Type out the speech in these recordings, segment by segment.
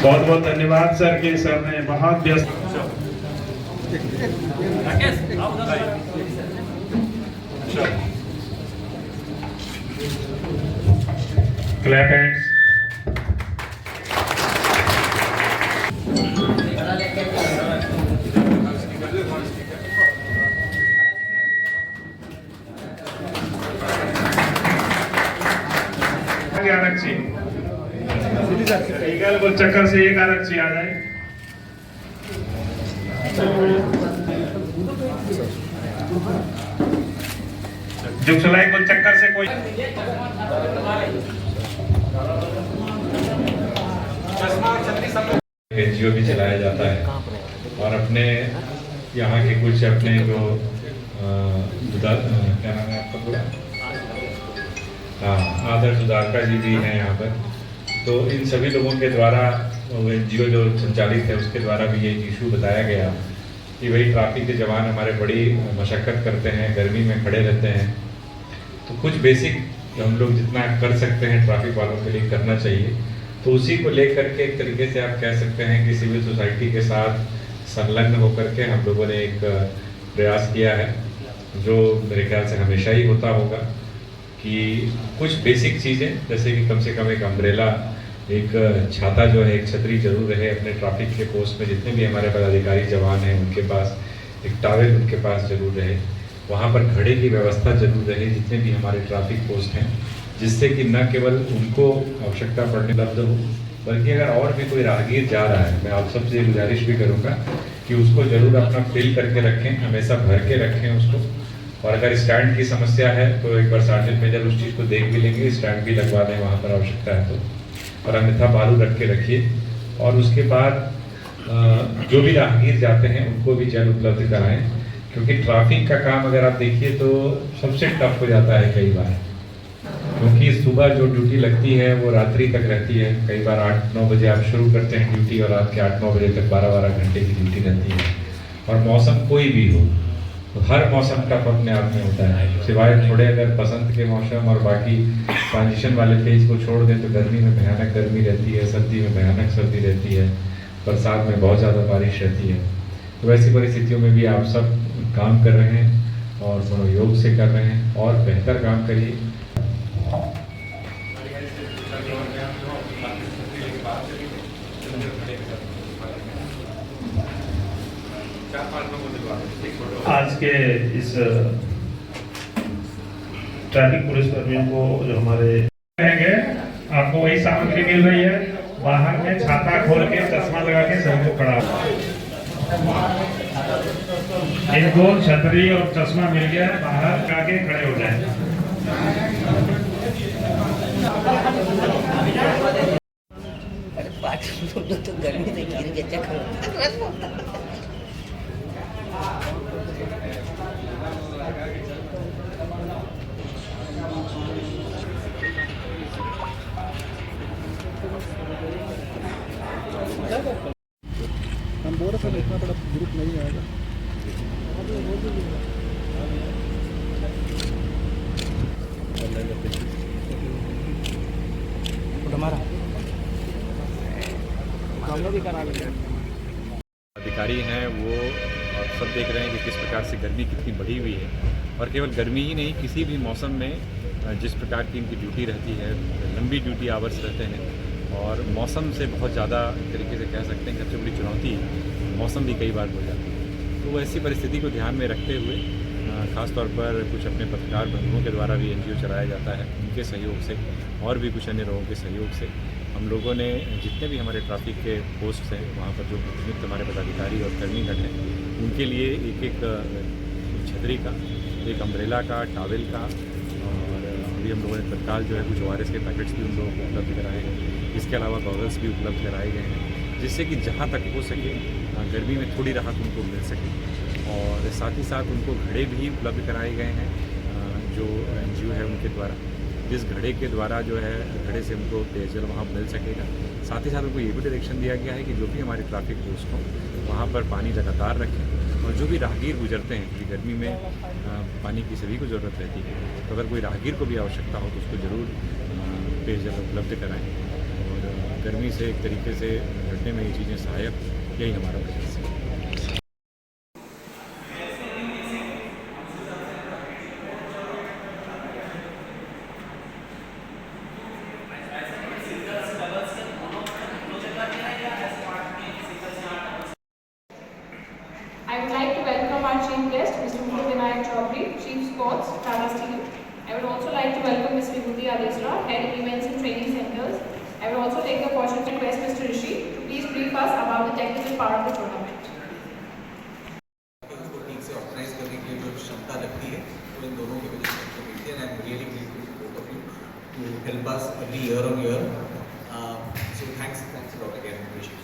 बहुत बहुत धन्यवाद सर के सर ने बहुत व्यस्त क्लैप हैंड्स। आरक्षी गोल चक्कर से एक आरक्षी आ जाए। जुगसलाई गोल चक्कर से कोई एनजीओ भी चलाया जाता है और अपने यहाँ के कुछ अपने जो क्या नाम है आपका, हाँ, आदर्श उदारका जी भी हैं यहाँ पर। तो इन सभी लोगों के द्वारा एनजीओ जो संचालित है उसके द्वारा भी ये इशू बताया गया कि भाई ट्रैफिक के जवान हमारे बड़ी मशक्क़त करते हैं, गर्मी में खड़े रहते हैं, तो कुछ बेसिक हम लोग जितना कर सकते हैं ट्रैफिक वालों के लिए करना चाहिए। तो उसी को लेकर के एक तरीके से आप कह सकते हैं कि सिविल सोसाइटी के साथ संलग्न होकर के हम लोगों ने एक प्रयास किया है, जो मेरे ख्याल से हमेशा ही होता होगा कि कुछ बेसिक चीज़ें जैसे कि कम से कम एक अम्ब्रेला, एक छाता जो है, एक छतरी जरूर रहे अपने ट्रैफिक के पोस्ट में। जितने भी हमारे पदाधिकारी जवान हैं उनके पास एक टॉवेल उनके पास जरूर रहे, वहाँ पर घड़े की व्यवस्था जरूर रहे जितने भी हमारे ट्रैफिक पोस्ट हैं, जिससे कि न केवल उनको आवश्यकता पड़ने उपलब्ध हो, बल्कि अगर और भी कोई राहगीर जा रहा है, मैं आप सबसे गुजारिश भी करूँगा कि उसको ज़रूर अपना फिल करके रखें, हमेशा भर के रखें उसको। और अगर स्टैंड की समस्या है तो एक बार सार्जेंट मेजर उस चीज़ को देख भी लेंगे, स्टैंड भी लगवा दें वहाँ पर आवश्यकता है तो। और अन्यथा बालू रख के रखिए। और उसके बाद जो भी राहगीर जाते हैं उनको भी जल उपलब्ध कराएं, क्योंकि ट्रैफिक का काम अगर आप देखिए तो सबसे टफ हो जाता है कई बार, क्योंकि सुबह जो ड्यूटी लगती है वो रात्रि तक रहती है। कई बार 8-9 बजे आप शुरू करते हैं ड्यूटी और रात के 8-9 बजे तक 12-12 घंटे की ड्यूटी रहती है। और मौसम कोई भी हो, तो हर मौसम टफ अपने आप में होता है, सिवाय थोड़े अगर बसंत के मौसम और बाकी ट्रांजिशन वाले फेज को छोड़ दें तो गर्मी में भयानक गर्मी रहती है, सर्दी में भयानक सर्दी रहती है, बरसात में बहुत ज़्यादा बारिश रहती है। तो वैसी परिस्थितियों में भी आप सब काम कर रहे हैं और मनोयोग से कर रहे हैं और बेहतर काम करिए। आज के इस ट्रैफिक पुलिस कर्मियों को जो हमारे रहेंगे, आपको वही सामग्री मिल रही है। बाहर में छाता खोल के चश्मा लगा के सबको खड़ा, इनको छतरी और चश्मा मिल गया, बाहर जाके खड़े हो जाए। तो गर्मी से गिर के चक्कर हम बोल रहे थे इतना बड़ा ग्रुप नहीं आएगा। अधिकारी हैं वो और सब देख रहे हैं कि किस प्रकार से गर्मी कितनी बढ़ी हुई है। और केवल गर्मी ही नहीं, किसी भी मौसम में जिस प्रकार की इनकी ड्यूटी रहती है, लंबी ड्यूटी आवर्स रहते हैं और मौसम से बहुत ज़्यादा तरीके से कह सकते हैं कि सबसे बड़ी चुनौती मौसम भी कई बार हो जाती है। तो ऐसी परिस्थिति को ध्यान में रखते हुए ख़ास तौर पर कुछ अपने पत्रकार बंधुओं के द्वारा भी एनजीओ चलाया जाता है, उनके सहयोग से और भी कुछ अन्य लोगों के सहयोग से हम लोगों ने जितने भी हमारे ट्रैफिक के पोस्ट हैं वहाँ पर जो नियुक्त हमारे पदाधिकारी और कर्मीगण हैं उनके लिए एक एक छतरी का, एक अम्ब्रेला का, टॉवेल का, और अभी हम लोगों ने तत्काल जो है कुछ ORS के पैकेट्स भी उन लोगों को उपलब्ध कराए हैं। इसके अलावा गॉगल्स भी उपलब्ध कराए गए हैं, जिससे कि जहाँ तक हो सके गर्मी में थोड़ी राहत उनको मिल सके। और साथ ही साथ उनको घड़े भी उपलब्ध कराए गए हैं जो एनजीओ है उनके द्वारा, जिस घड़े के द्वारा जो है घड़े से उनको पेयजल वहाँ मिल सकेगा। साथ ही साथ उनको ये भी डायरेक्शन दिया गया है कि जो भी हमारे ट्रैफिक पोस्ट हों वहाँ पर पानी लगातार रखें, और जो भी राहगीर गुजरते हैं, क्योंकि गर्मी में पानी की सभी को ज़रूरत रहती है, तो अगर कोई राहगीर को भी आवश्यकता हो तो उसको ज़रूर पेयजल उपलब्ध कराएँ। और गर्मी से एक तरीके से लड़ने में ये चीज़ें सहायक, यही हमारा प्रयास है। I would like to welcome our chief guest, Mr. Vinayak Chaudhary, Chief Sports, Tata Steel. I would also like to welcome Ms. Vibhuti Adesra, Head Events and Training Centers. I would also take the opportunity to request Mr. Rishi to please brief us about the technical part of the tournament. उसको ठीक से organise करने के लिए जो क्षमता लगती है वो इन दोनों की वजह से मिलती है and I am really grateful to both of you to help us every year on year so thanks a lot again Rishi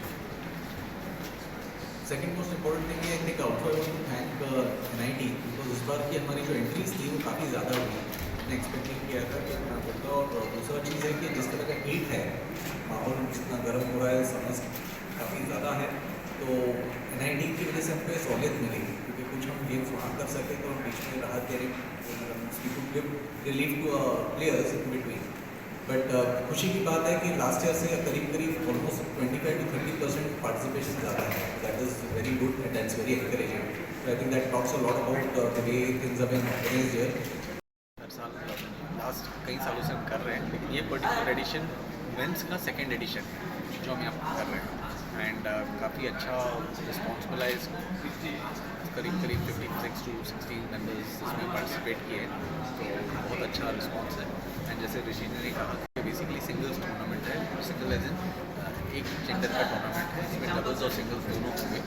second most important thing I think also I want to thank NIT because इस बार की हमारी जो entries थी वो काफ़ी ज़्यादा हुई मैंने एक्सपेक्ट नहीं किया था कि इतना होगा और दूसरा चीज़ है कि जिस तरह का हीट है माहौल जितना गर्म हो रहा है समझ काफ़ी ज़्यादा है तो NIT की वजह से हमको ये सहूलियत मिली क्योंकि कुछ हम गेम्स वहाँ कर सके तो हम बीच में राहत दे रहे relief two players in between but खुशी की बात है कि लास्ट ईयर से करीब ऑलमोस्ट 25 to 30% पार्टिसिपेशन ज़्यादा है that is very good and that's very encouraging so I think that talks a lot about the way things have been organised here हर साल लास्ट कई सालों से हम कर रहे हैं लेकिन ये पर्टिकुलर एडिशन मेंस का सेकेंड एडिशन है जो हम यहाँ कर रहे हैं एंड काफ़ी अच्छा रिस्पॉन्स मिला है इसको करीब 56 to 16 मेंबर्स इसमें पार्टिसिपेट किए तो बहुत अच्छा रिस्पॉन्स है एंड जैसे ऋषि ने कहा कि बेसिकली सिंगल्स टूर्नामेंट है सिंगल एज इन एक जेंडर का टूर्नामेंट है इसमें डबल्स और सिंगल्स दोनों होंगे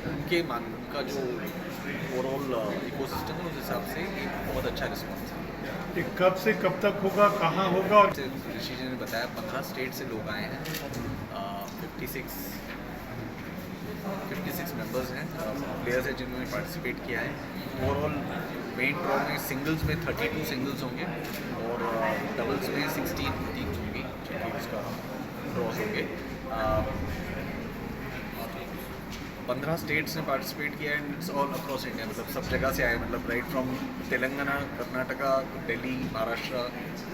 तो उनका जो ओवरऑल इकोसिस्टम है उस हिसाब से एक बहुत अच्छा रिस्पॉन्स है कब से कब तक होगा, कहाँ होगा? और ऋषि जी ने बताया 15 स्टेट से लोग आए हैं 56 मेंबर्स हैं प्लेयर्स हैं जिन्होंने पार्टिसिपेट किया है ओवरऑल मेन ड्रॉ में सिंगल्स में 32 सिंगल्स होंगे और डबल्स में 16 टीम्स होंगी जिनकी उसका ड्रॉज होंगे 15 स्टेट्स ने पार्टिसिपेट किया and it's all across India मतलब सब जगह से आए मतलब right from Telangana Karnataka Delhi Maharashtra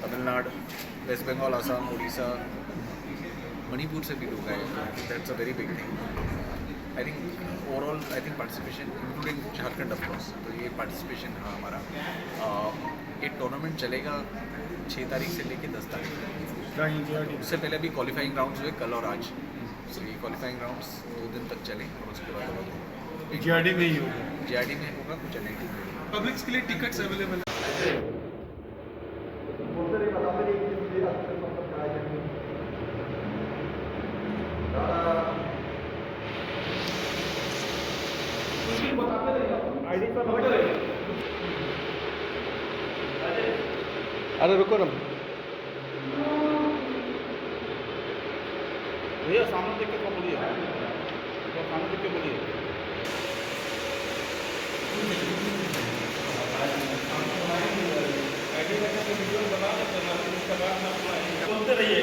Tamil Nadu West Bengal Assam Orissa Manipur से भी लोग आए that's a very big thing I think overall I think participation including Jharkhand of course तो ये पार्टिसिपेशन रहा हमारा ये टूर्नामेंट चलेगा 6 तारीख से लेकर 10 तारीख तक उससे पहले भी क्वालिफाइंग राउंड्स हुए कल और आज तो ये क्वालिफाइंग राउंड्स 2 दिन तक चले और उसके बाद GRD में ही होगा। GRD में होगा कुछ NIT में पब्लिक्स के लिए टिकट्स अवेलेबल है। अरे रुको ना भैया सामने देख के बोलिए सामने देख के बोलिए बोलते रहिए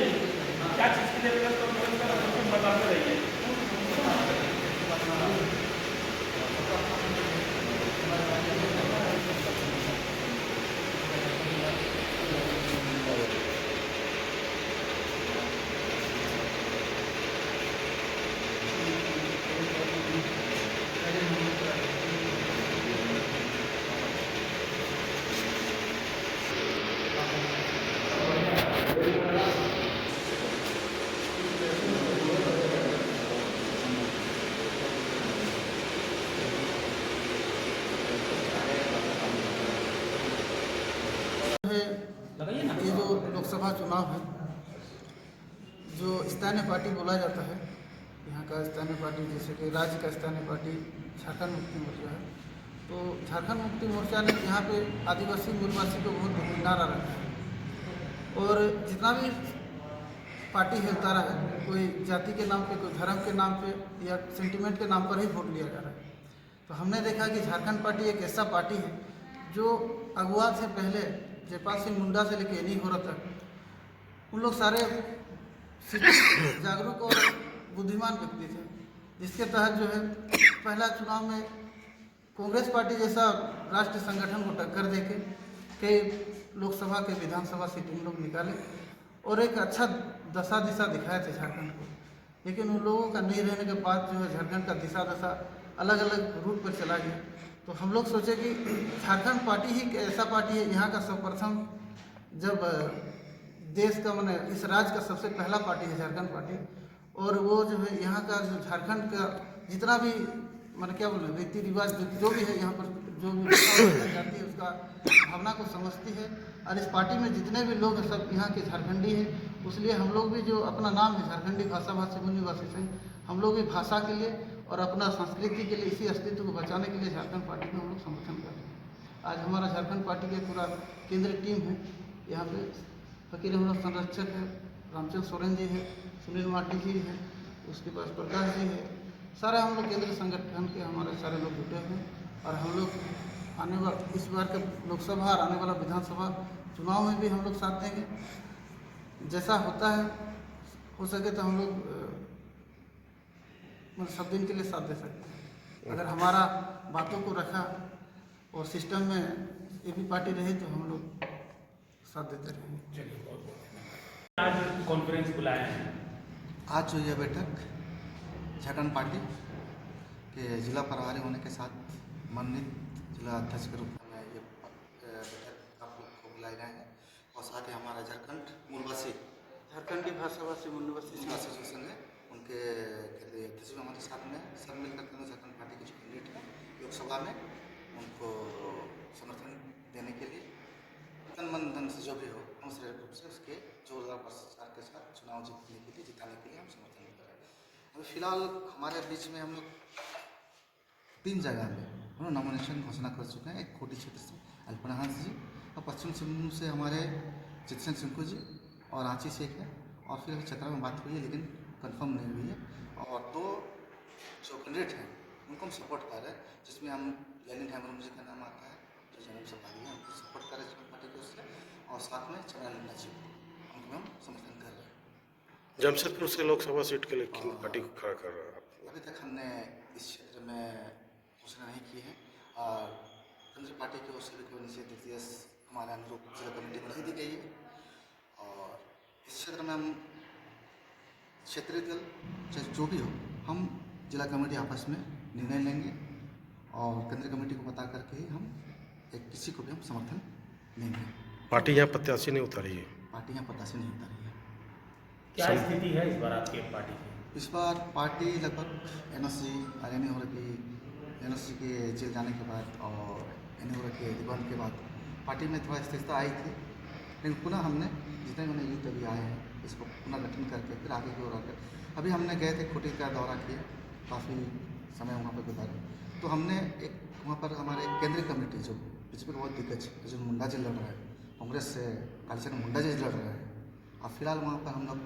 क्या चीज़ के लिए बताते रहिए ये जो लोकसभा चुनाव है जो स्थानीय पार्टी बोला जाता है यहाँ का स्थानीय पार्टी जैसे कि राज्य का स्थानीय पार्टी झारखंड मुक्ति मोर्चा है तो झारखंड मुक्ति मोर्चा ने यहाँ पे आदिवासी मूलवासी को बहुत दरकिनारा रखा है और जितना भी पार्टी है उतारा है कोई जाति के नाम पे कोई धर्म के नाम पे या सेंटिमेंट के नाम पर ही वोट लिया जा रहा है। तो हमने देखा कि झारखंड पार्टी एक ऐसा पार्टी है जो अगुआ से पहले जयपाल सिंह मुंडा से लेकर एनी होरा तक उन लोग सारे जागरूक और बुद्धिमान व्यक्ति थे जिसके तहत जो है पहला चुनाव में कांग्रेस पार्टी जैसा राष्ट्रीय संगठन को टक्कर देके कई लोकसभा के विधानसभा सीट उन लोग निकाले और एक अच्छा दशा दिशा दिखाए थे झारखंड को, लेकिन उन लोगों का नहीं रहने के बाद जो है झारखंड का दिशा दशा अलग अलग रूट पर चला गया। तो हम लोग सोचे कि झारखंड पार्टी ही एक ऐसा पार्टी है, यहाँ का सर्वप्रथम जब देश का मैंने इस राज्य का सबसे पहला पार्टी है झारखंड पार्टी, और वो जो है यहाँ का जो झारखंड का जितना भी मैंने क्या बोले रीति रिवाज जो भी है यहाँ पर जो भी जाती है उसका भावना को समझती है, और इस पार्टी में जितने भी लोग हैं सब यहाँ के झारखंडी हैं। इसलिए हम लोग भी जो अपना नाम है झारखंडी भाषा भाषी मूल निवासी से, हम लोग भी भाषा के लिए और अपना संस्कृति के लिए इसी अस्तित्व को बचाने के लिए झारखंड पार्टी में हम लोग समर्थन कर रहे हैं। आज हमारा झारखंड पार्टी का पूरा केंद्रीय टीम है, यहाँ पे फकीर अहमद संरक्षक है, रामचंद्र सोरेन जी है, सुनील माटी जी है, उसके पास प्रकाश जी है, सारे हम लोग केंद्रीय संगठन के हमारे सारे लोग जुटे हैं। और हम लोग आने वाला इस बार का लोकसभा और आने वाला विधानसभा चुनाव में भी हम लोग साथ देंगे। जैसा होता है हो सके तो हम लोग मतलब सब दिन के लिए साथ दे सकते हैं। अगर हमारा बातों को रखा और सिस्टम में एक भी पार्टी रही तो हम लोग साथ देते रहेंगे। आज कॉन्फ्रेंस बुलाया है। आज जो यह बैठक झारखंड पार्टी के जिला प्रभारी होने के साथ मनोनीत जिला अध्यक्ष के रूप में ये बैठक आप लोग को बुलाए गए हैं, और साथ ही हमारा झारखंड मूलवासी झारखंडी भाषा भाषी मूल निवासी एसोसिएशन है उनके केंद्रीय अध्यक्ष भी हमारे साथ में सब मिलकर के झारखंड पार्टी के जो कैंडिडेट हैं लोकसभा में उनको समर्थन देने के लिए तन मन धन से जो भी हो हम श्रेय रूप से उसके जोरदार प्रचार के साथ चुनाव जीतने के लिए जिताने के लिए हम समर्थन कर रहे हैं। अभी फिलहाल हमारे बीच में हम लोग 3 जगह में हम लोग नॉमिनेशन घोषणा कर चुके हैं। एक कोटी क्षेत्र से अल्पना हंस जी, और पश्चिम सिंहभूम से हमारे जितेंद्र सिंह जी और रांची से एक है, और फिर अभी चतरा में बात हुई है लेकिन कंफर्म नहीं हुई है। और 2 जो कैंडिडेट हैं उनको हम सपोर्ट कर रहे हैं, जिसमें हम लेनिन हैमरम जी का नाम आता है जो जन्म से भागी हैं, उनको सपोर्ट कर रहे हैं पार्टी की उससे, और साथ में चंद्रा लिंडा जी उनको हम समर्थन कर रहे हैं। जमशेदपुर से लोकसभा सीट के लिए किन पार्टी को खड़ा कर रहा है आप? अभी तक हमने इस क्षेत्र में घोषणा नहीं की है, और केंद्रीय पार्टी की ओर से भी कोई निश्चित दिवस हमारे अनुरूप जिला कमेटी को नहीं दी गई है। और इस क्षेत्र में हम क्षेत्रीय दल चाहे जो भी हो हम जिला कमेटी आपस में निर्णय लेंगे, और केंद्रीय कमेटी को बता करके ही हम एक किसी को भी हम समर्थन देंगे। पार्टी यहाँ प्रत्याशी नहीं उतारी है? पार्टी यहाँ प्रत्याशी नहीं उतारी है। क्या स्थिति है इस बार आपकी पार्टी की? इस बार पार्टी लगभग एनओसी आरएनए हो रही, एनओसी के जेल जाने के बाद और एनए हो के निबंध के बाद पार्टी में थोड़ा स्थिरता आई थी, लेकिन पुनः हमने जितने मैंने यूथ अभी आए हैं इसको पुनर्गठन करके फिर आगे की ओर आकर अभी हमने गए थे खूंटी का दौरा किया, काफ़ी समय वहाँ पर गुजारा। तो हमने एक वहाँ पर हमारे केंद्रीय कमेटी जो बीजेपी को बहुत दिग्गज जो मुंडा जी लड़ रहा है, कांग्रेस से कालीचरण मुंडा जी लड़ रहे हैं, और फिलहाल वहाँ पर हम लोग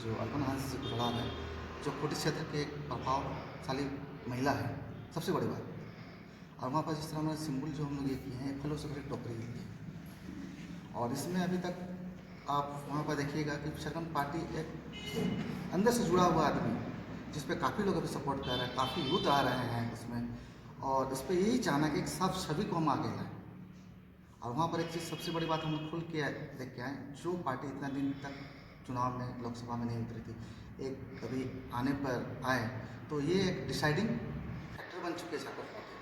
जो अल्पना हंस जी को लड़ा है, जो खूंटी क्षेत्र के एक प्रभावशाली महिला है सबसे बड़ी बात। और वहाँ पर जिस तरह हमारे सिंबल जो हम लोग ये किए हैं फलों से भरी टोकरी ली है, और इसमें अभी तक आप वहाँ पर देखिएगा कि झारखंड पार्टी एक अंदर से जुड़ा हुआ आदमी जिस पे काफ़ी लोग अभी सपोर्ट कर रहे हैं, काफ़ी यूथ आ रहे हैं इसमें, और इस पर यही चाहना कि सब सभी को हम आगे लाएँ। और वहाँ पर एक चीज़ सबसे बड़ी बात हम लोग खुल के देख के आए, जो पार्टी इतना दिन तक चुनाव में लोकसभा में नहीं उतरी थी, एक कभी आने पर आए तो ये एक डिसाइडिंग फैक्टर बन चुके हैं झारखंड पार्टी।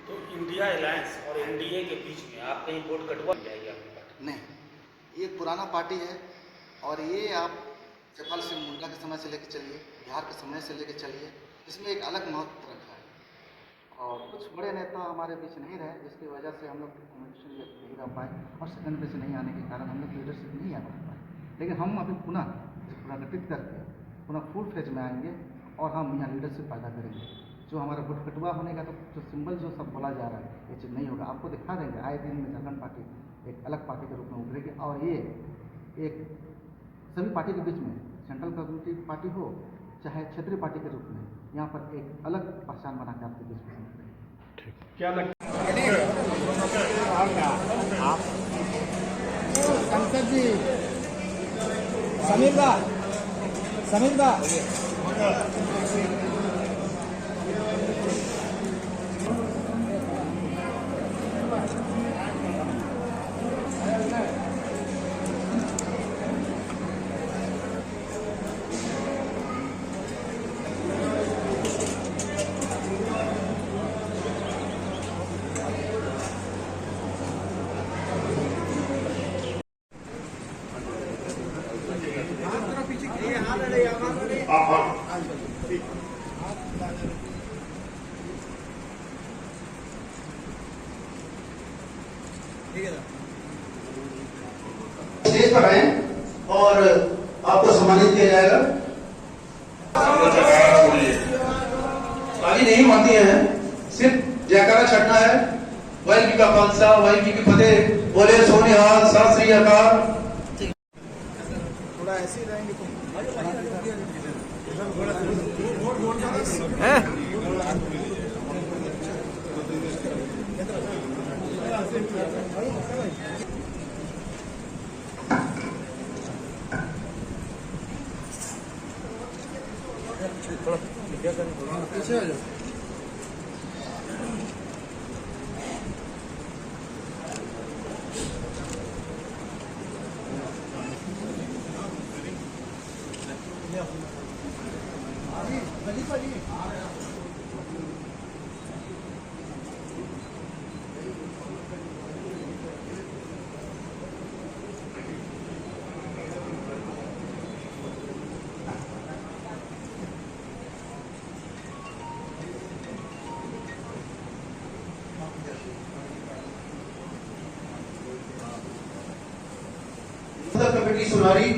तो इंडिया अलायंस और एनडीए के बीच में आप कहीं वोट कटवा जाएगी आपकी पार्टी? नहीं, ये पुराना पार्टी है, और ये आप जयपाल सिंह मुंडा के समय से लेकर चलिए, बिहार के समय से लेकर चलिए, इसमें एक अलग महत्व रखा है। और कुछ बड़े नेता हमारे बीच नहीं रहे, जिसकी वजह से हम लोग कम्युनिकेशन नहीं रह पाए, और सेकंड पे से नहीं आने के कारण हम लोग लीडरशिप नहीं आ पाए। लेकिन हम अभी पुनः पुनर्गठित करके पुनः फुल फेज में आएंगे, और हम यहाँ लीडरशिप पैदा करेंगे। जो हमारा वोट कटवा होने का तो जो सिंबल जो सब बोला जा रहा है ये चीज़ नहीं होगा, आपको दिखा देंगे। आए दिन में झारखंड पार्टी एक अलग पार्टी के रूप में उभरेगी, और ये एक सभी पार्टी के बीच में सेंट्रल कम्युनिटी पार्टी हो चाहे क्षेत्रीय पार्टी के रूप में यहाँ पर एक अलग पहचान बना के आपके बीच में उभरेगी। क्या लगता संसद जी समीर स्टेज पर आए और आपको सम्मानित किया जाएगा। ताली नहीं मारती है, सिर्फ जयकारा छटना है। वाहिगुरू का खालसा वाहिगुरू की फतेह, बोले सोनिहाल, सत श्री अकाल। थोड़ा ऐसे ही रहेंगे तो पीछे आ जाओ। कमेटी सुनारी,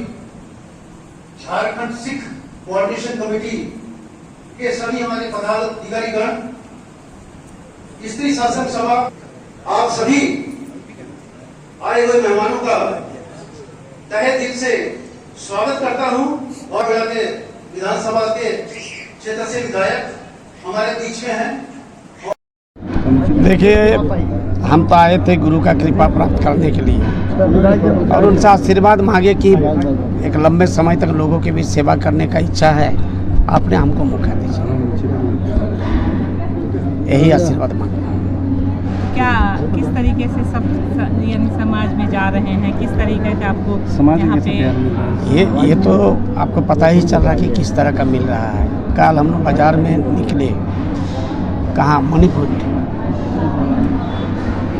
झारखंड सिख कोऑर्डिनेशन कमेटी के सभी हमारे पदाधिकारीगण, स्त्री शासन सभा, आप सभी आए हुए मेहमानों का तहे दिल से स्वागत करता हूं। और बेड़ा के विधानसभा के क्षेत्र से विधायक हमारे बीच में हैं। देखिए, हम तो आए थे गुरु का कृपा प्राप्त करने के लिए और उनसे आशीर्वाद मांगे कि एक लंबे समय तक लोगों की भी सेवा करने का इच्छा है, आपने हमको मौका दीजिए, यही आशीर्वाद मांगे। क्या किस तरीके से सब यानी समाज में जा रहे हैं, किस तरीके का आपको यहाँ पे ये तो आपको पता ही चल रहा कि किस तरह का मिल रहा है। कल हम लोग बाजार में निकले, कहाँ मणिपुर,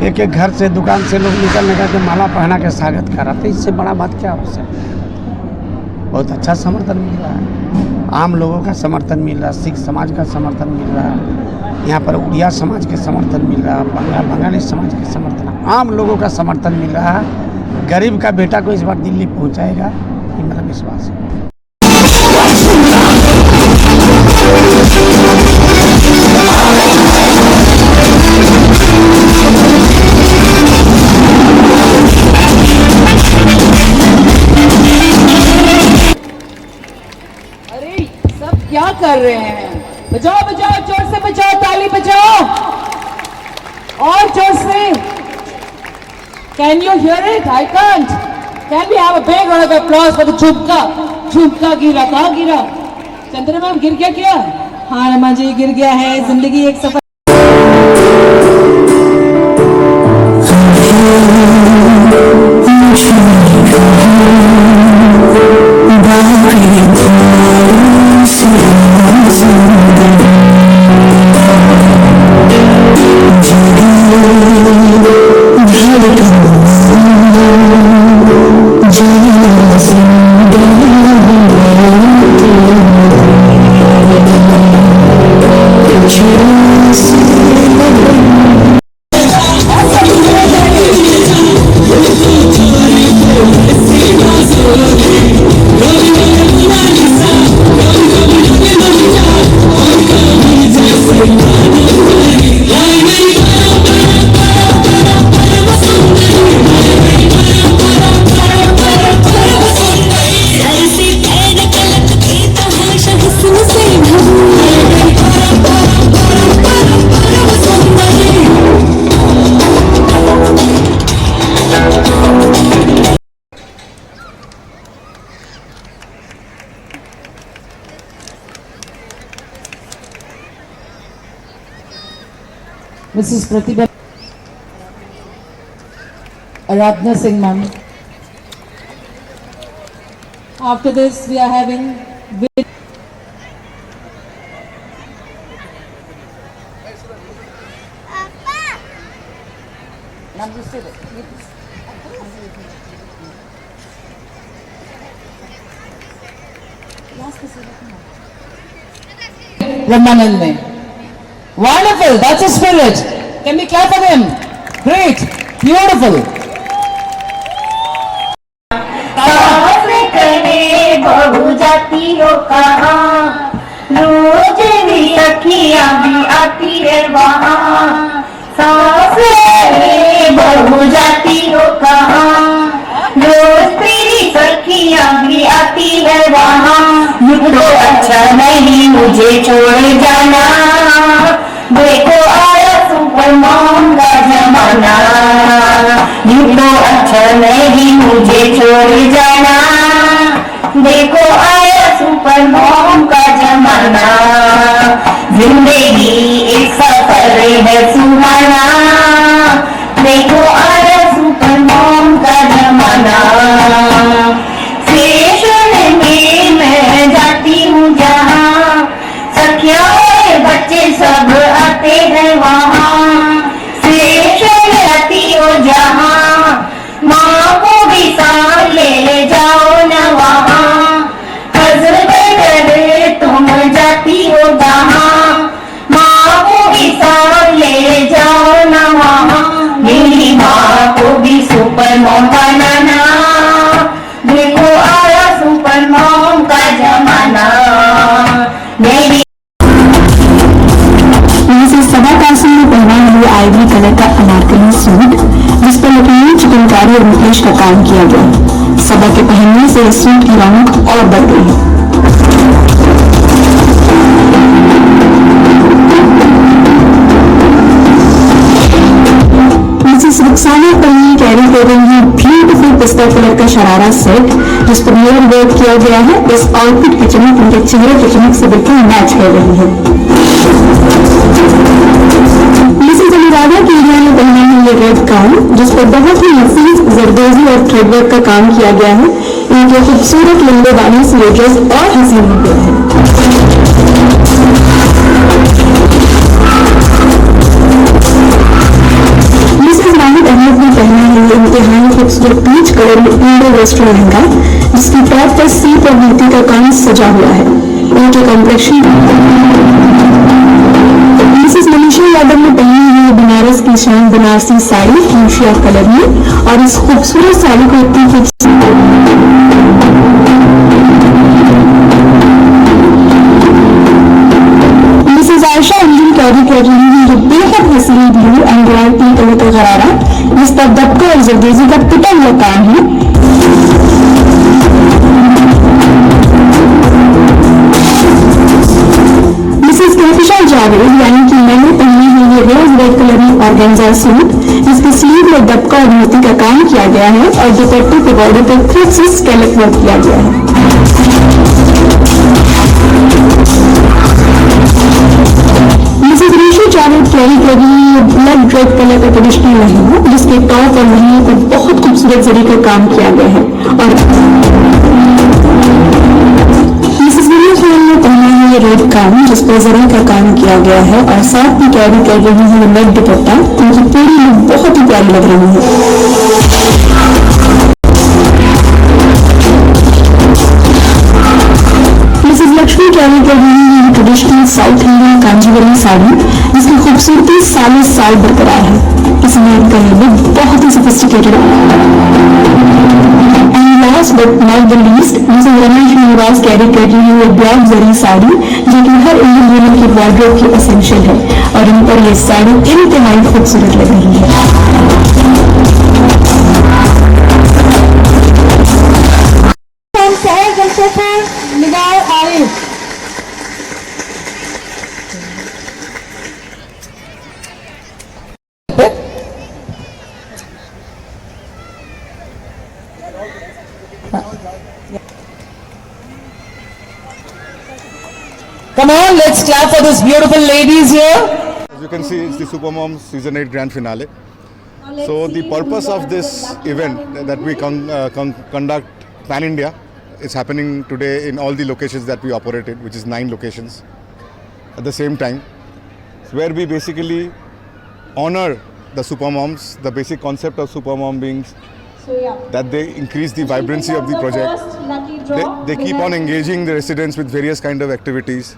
एक एक घर से दुकान से लोग निकलने का माला पहना के स्वागत कर रहा था। इससे बड़ा बात क्या हो सकता है। बहुत अच्छा समर्थन मिल रहा है, आम लोगों का समर्थन मिल रहा है, सिख समाज का समर्थन मिल रहा है, यहाँ पर उड़िया समाज के समर्थन मिल रहा है, बंगाली समाज के समर्थन, आम लोगों का समर्थन मिल रहा है। गरीब का बेटा को इस बार दिल्ली पहुँचाएगा, ये मेरा विश्वास है। क्या कर रहे हैं? बजाओ बजाओ, जोर से बजाओ, ताली बजाओ और जोर से। Can you hear it? I can't. Can we have a big round of applause for the झुमका? झुमका गिरा, कहाँ गिरा? चंद्र मैम गिर गया क्या? हाँ रमा जी गिर गया है। जिंदगी एक सफर। Mrs. Pratibha Aradhna Singh ma'am. After this we are having Ramanand ne. Wonderful, that's a spirit. Can we clap for them? Great. Beautiful. बहु जातियों कहाँ रोज भी सखियाँ भी आती है वहाँ सास बहु जातियों कहाँ रोज तेरी सखियाँ भी आती है वहाँ मुझको अच्छा नहीं मुझे छोड़ जाना देखो आया सुपर मॉम का जमाना मुझको अच्छा नहीं मुझे छोड़ जाना देखो आया सुपर मॉम का जमाना जिंदगी एक सफर है सुहाना देखो आया सुपर मॉम का जमाना स्टेशन में मैं जाती हूँ जहाँ सखियाँ और बच्चे सब आते हैं वहाँ स्टेशन आती हो जहाँ माँ को भी साथ ले जाओ न वहाँ हस्बैंड तुम जाती हो जहाँ माँ को भी साथ ले जाओ न वहाँ मेरी माँ को भी सुपर मॉम बनाना देखो आया सुपर मॉम का जमाना मेरी सभा कासिम ने पहना हुआ आइवरी कलर का अनारकली सूट जिस पर लखनऊ चिकनकारी और मुकेश का काम किया गया। सभा के पहनने से इस सूट की रौनक और बढ़ गई है। मिसेस रुखसाना पन्नी कैरी कर रही है ब्यूटीफुल पिस्ता कलर का शरारा सेट जिस पर मिरर वर्क किया गया है। इस आउटफिट की चमक उनके चेहरे की चमक से बिल्कुल मैच कर रही है। मिसेस अनुराधा केरिया ने पहना है ये रेड गाउन जिस पर बहुत ही नफीस जरदोजी और थ्रेडवर्क का काम किया गया है। इनके खूबसूरत लंबे बालों से ये ड्रेस और हसीन हो गया है। मिसेस नाहिद अहमद ने पहना है ये इंतहाई खूबसूरत पीच कलर में इंडो वेस्टर्न लहंगा जिसकी टॉप पर सीप और मोती का काम सजा हुआ है। इनके कॉम्प्लेक्शन मिसेस मनीषा यादव ने पहनी हुई है बनारस की शान बनारसी साड़ी फ्यूशिया कलर में और इस खूबसूरत साड़ी को इतनी मिसेस आयशा अंजुम कैरी कर रही है ये बेहद हसीन blue and royal pink colour का गरारा जिस पर दबका और जरदोजी का पिटा हुआ काम है। मिसेस कहकशा जावेद यानी कि मैंने पहनी हुई ये रोज रेड कलर में ऑर्गेन्जा सूट जिसके स्लीव में दबका और मोती का काम किया गया है और दुपट्टे के बॉर्डर पर खुद से स्केलेट वर्क किया गया है। मिसेस ऋषि जावेद कैरी कर रही है ब्लड रेड कलर का ट्रेडिशनल लहंगा जिसके टॉप और लहंगे पर बहुत खूबसूरत जरी का काम किया गया है और ने पहना है ये रेड गाउन जिस पर जरी का काम किया गया है और साथ में कैरी कर रही है नेट दुपट्टा। उनकी पूरी लुक बहुत ही प्यारी लग रही है। मिसेस लक्ष्मी कैरी कर रही है traditional South Indian Kanjeevaram sari जिसकी खूबसूरती सालों साल बरकरार है। इसमें इनका ये लुक बहुत ही sophisticated last but not the least Mrs Ramesh Nivas carry कर रही है ब्लैक जरी साड़ी जो कि हर इंडियन वुमेन की वार्डरोब की एसेंशियल है और इन पर ये साड़ी इंतहाई खूबसूरत लग रही है। Come on, let's clap for these beautiful ladies here. As you can see, it's the Supermom Season 8 Grand Finale. So the purpose of this event that we conduct pan-India is happening today in all the locations that we operated, which is 9 locations at the same time, where we basically honor the Supermoms, the basic concept of Supermom being that they increase the vibrancy of the project. They keep on engaging the residents with various kind of activities.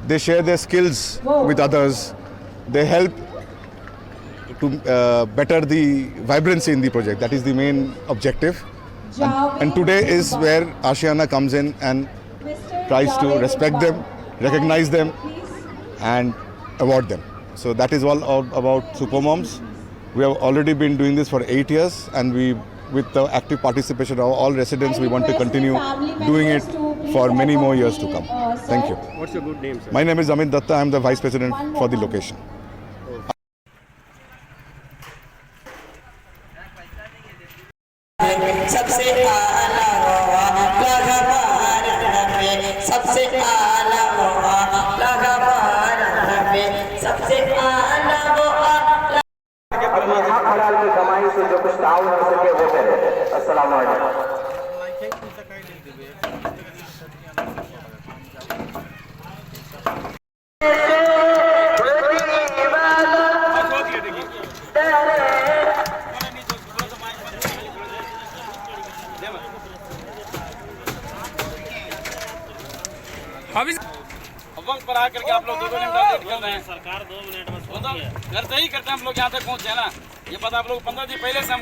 They share their skills with others. They help to better the vibrancy in the project. That is the main objective. And today is where Ashiana comes in and tries to respect them, recognize them, and award them. So that is all about Supermoms. We have already been doing this for 8 years, and with the active participation of all residents, we want to continue doing it for many more years to come. Thank you. What's your good name, sir? My name is Amit Datta. I am the Vice President for the location. सबसे आला लगा भारत में, सबसे आला लगा भारत में, सबसे आला हलाल की कमाई से जो कुछ ताउन हो सके वो करे। अस्सलाम वालेकुम। वक्त पर आकर के आप लोग 2 मिनट वेट कर रहे हैं। सरकार 2 मिनट में घर से ही करते हैं हम लोग, यहाँ तक पहुँचे हैं ना। ये पता आप लोग 15 दिन पहले से हम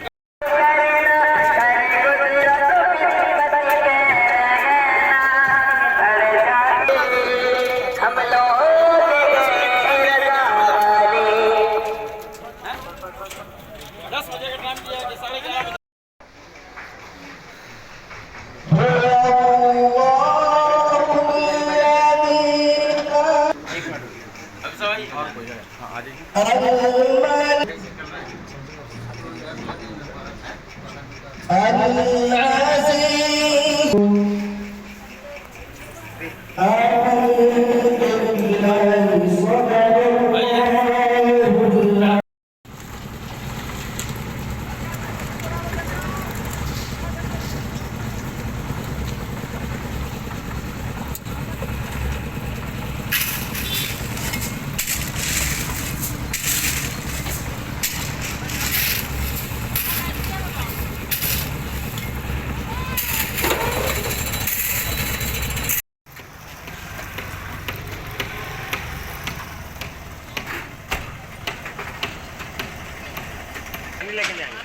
लेके जाएंगे।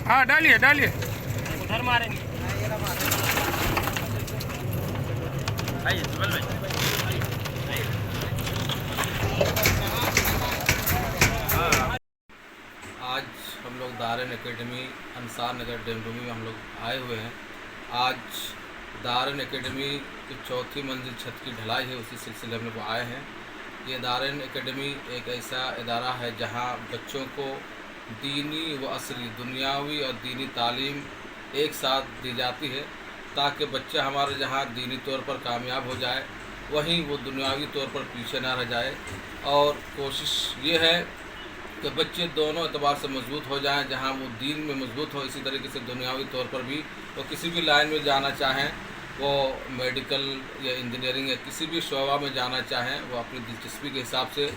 हाँ डालिए डालिए, उधर मारेंगे। आइए जुबल भाई। आज हम लोग दारन एकेडमी अंसार नगर डेमडोमी में हम लोग आए हुए हैं। आज दारन एकेडमी की 4थी मंजिल छत की ढलाई है, उसी सिलसिले में वो आए हैं। ये दारन एकेडमी एक ऐसा इदारा है जहां बच्चों को दीनी व असली दुनियावी और दीनी तालीम एक साथ दी जाती है, ताकि बच्चा हमारा जहां दीनी तौर पर कामयाब हो जाए वहीं वो दुनियावी तौर पर पीछे ना रह जाए। और कोशिश ये है कि बच्चे दोनों एतबार से मजबूत हो जाएं, जहां वो दीन में मजबूत हो, इसी तरीके से दुनियावी तौर पर भी वो किसी भी लाइन में जाना चाहें, वो मेडिकल या इंजीनियरिंग या किसी भी शोबा में जाना चाहें, वो अपनी दिलचस्पी के हिसाब से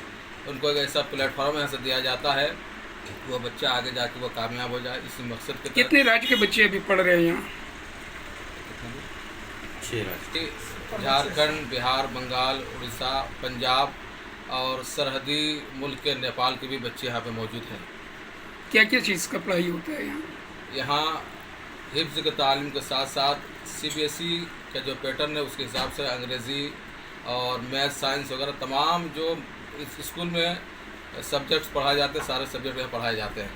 उनको एक ऐसा प्लेटफॉर्म यहाँ से दिया जाता है वो बच्चा आगे जाके वो कामयाब हो जाए। इसी मकसद के कितने राज्य के बच्चे अभी पढ़ रहे हैं यहाँ? 6 राज्य, झारखंड, बिहार, बंगाल, उड़ीसा, पंजाब और सरहदी मुल्क के नेपाल के भी बच्चे यहाँ पे मौजूद हैं। क्या क्या चीज़ का पढ़ाई होता है यहाँ? यहाँ हिफ्ज़ के तालीम के साथ साथ CBSE का जो पैटर्न है उसके हिसाब से अंग्रेज़ी और मैथ, साइंस वगैरह तमाम जो इस स्कूल में सब्जेक्ट्स पढ़ाए जाते हैं, सारे सब्जेक्ट यहाँ पढ़ाए जाते हैं।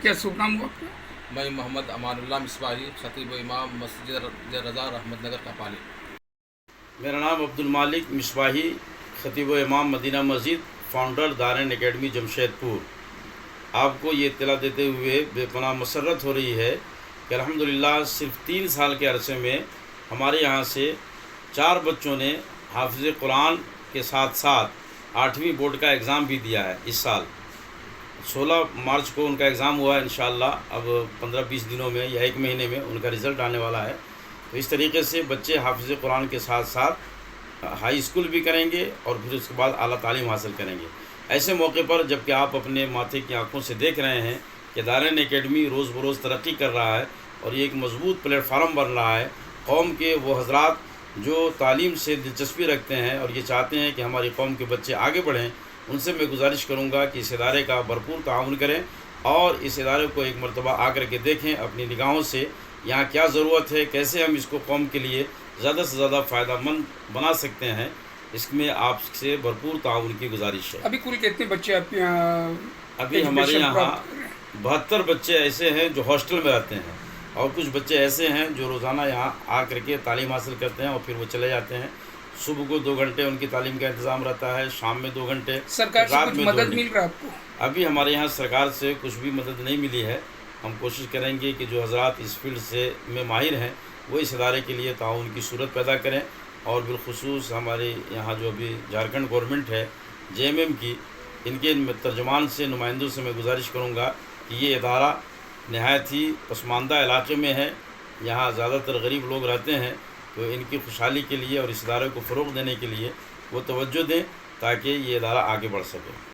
क्या शुभ नाम हुआ आपका? मैं मोहम्मद अमानुल्लाह मिसबाही, खतीब इमाम मस्जिद रज़ा रहमतनगर कपाली। मेरा नाम अब्दुल मालिक मिसबाही, खतीब इमाम मदीना मस्जिद, फाउंडर दारन एकेडमी जमशेदपुर। आपको ये इत्तला देते हुए बेपनाह मसरत हो रही है कि अल्हम्दुलिल्लाह सिर्फ 3 साल के अरसे में हमारे यहाँ से 4 बच्चों ने हाफिज़ कुरान के साथ साथ 8वीं बोर्ड का एग्ज़ाम भी दिया है। इस साल 16 मार्च को उनका एग्ज़ाम हुआ है। इंशाअल्लाह अब 15-20 दिनों में या 1 महीने में उनका रिज़ल्ट आने वाला है। तो इस तरीके से बच्चे हाफिज़ कुरान के साथ साथ हाई स्कूल भी करेंगे और फिर उसके बाद आला तालीम हासिल करेंगे। ऐसे मौके पर जबकि आप अपने माथे की आंखों से देख रहे हैं कि दारन एकेडमी रोज़ बरोज़ तरक्की कर रहा है और ये एक मजबूत प्लेटफार्म बन रहा है, कौम के वो हजरात जो तालीम से दिलचस्पी रखते हैं और ये चाहते हैं कि हमारी कौम के बच्चे आगे बढ़ें, उनसे मैं गुजारिश करूँगा कि इस इदारे का भरपूर ताउन करें और इस इदारे को एक मरतबा आकर के देखें अपनी निगाहों से, यहाँ क्या ज़रूरत है, कैसे हम इसको कौम के लिए ज़्यादा से ज़्यादा फ़ायदामंद बना सकते हैं, इसमें आपसे भरपूर ताउन की गुजारिश है। अभी कुल कितने बच्चे आपके यहाँ? अभी हमारे यहाँ 72 बच्चे ऐसे हैं जो हॉस्टल में रहते हैं और कुछ बच्चे ऐसे हैं जो रोज़ाना यहाँ आकर के तालीम हासिल करते हैं और फिर वो चले जाते हैं। सुबह को 2 घंटे उनकी तालीम का इंतज़ाम रहता है, शाम में 2 घंटे, सरकार से कुछ मदद मिल रहा है आपको? अभी हमारे यहाँ सरकार से कुछ भी मदद नहीं मिली है। हम कोशिश करेंगे कि जो हजरात इस फील्ड से में माहिर हैं वो इस इदारे के लिए ताउन की सूरत पैदा करें और बिलखुसूस हमारे यहाँ जो अभी झारखंड गवर्नमेंट है JMM की, इनके तर्जमान से नुमाइंदों से मैं गुजारिश करूँगा कि ये इदारा नहायत ही पसमानदा इलाके में है, यहाँ ज़्यादातर गरीब लोग रहते हैं, तो इनकी खुशहाली के लिए और इस इदारे को फ़रोग़ देने के लिए वो तवज्जो दें ताकि ये इदारा आगे बढ़ सके।